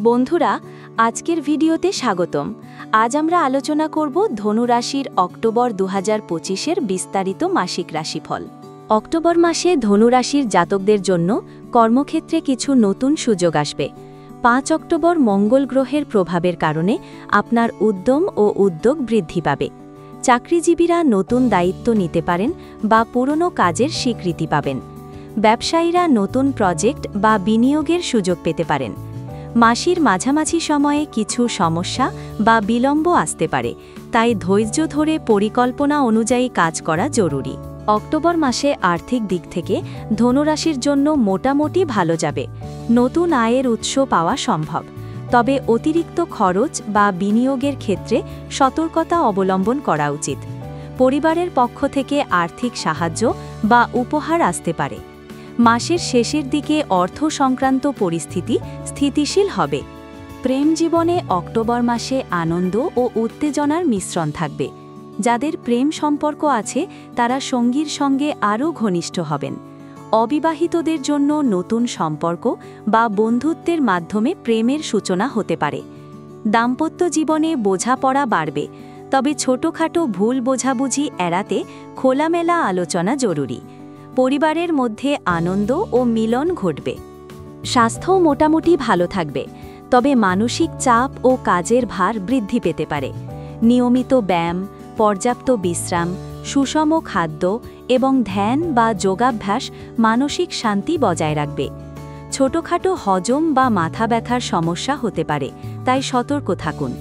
বন্ধুরা, আজকের ভিডিওতে স্বাগতম। আজ আমরা আলোচনা করব ধনু রাশির অক্টোবর 2025-এর বিস্তারিত মাসিক রাশিফল। অক্টোবর মাসে ধনু রাশির জাতকদের জন্য কর্মক্ষেত্রে কিছু নতুন সুযোগ আসবে। 5 অক্টোবর মঙ্গল গ্রহের প্রভাবের কারণে আপনার উদ্যম ও উদ্যোগ বৃদ্ধি পাবে। চাকরিজীবীরা নতুন দায়িত্ব নিতে পারেন বা পুরনো কাজের স্বীকৃতি পাবেন। ব্যবসায়ীরা নতুন প্রজেক্ট বা বিনিয়োগের সুযোগ পেতে পারেন। মাসের মাঝামাঝি সময়ে কিছু সমস্যা বা বিলম্ব আসতে পারে, তাই ধৈর্য ধরে পরিকল্পনা অনুযায়ী কাজ করা জরুরি। অক্টোবর মাসে আর্থিক দিক থেকে ধনুরাশির জন্য মোটামুটি ভালো যাবে। নতুন আয়ের উৎস পাওয়া সম্ভব, তবে অতিরিক্ত খরচ বা বিনিয়োগের ক্ষেত্রে সতর্কতা অবলম্বন করা উচিত। পরিবারের পক্ষ থেকে আর্থিক সাহায্য বা উপহার আসতে পারে। মাসের শেষের দিকে অর্থ সংক্রান্ত পরিস্থিতি স্থিতিশীল হবে। প্রেম জীবনে অক্টোবর মাসে আনন্দ ও উত্তেজনার মিশ্রণ থাকবে। যাদের প্রেম সম্পর্ক আছে তারা সঙ্গীর সঙ্গে আরও ঘনিষ্ঠ হবেন। অবিবাহিতদের জন্য নতুন সম্পর্ক বা বন্ধুত্বের মাধ্যমে প্রেমের সূচনা হতে পারে। দাম্পত্য জীবনে বোঝাপড়া বাড়বে, তবে ছোটখাটো ভুল বোঝাবুঝি এড়াতে খোলামেলা আলোচনা জরুরি। পরিবারের মধ্যে আনন্দ ও মিলন ঘটবে। স্বাস্থ্যও মোটামুটি ভালো থাকবে, তবে মানসিক চাপ ও কাজের ভার বৃদ্ধি পেতে পারে। নিয়মিত ব্যায়াম, পর্যাপ্ত বিশ্রাম, সুষম খাদ্য এবং ধ্যান বা যোগাভ্যাস মানসিক শান্তি বজায় রাখবে। ছোটখাটো হজম বা মাথা ব্যথার সমস্যা হতে পারে, তাই সতর্ক থাকুন।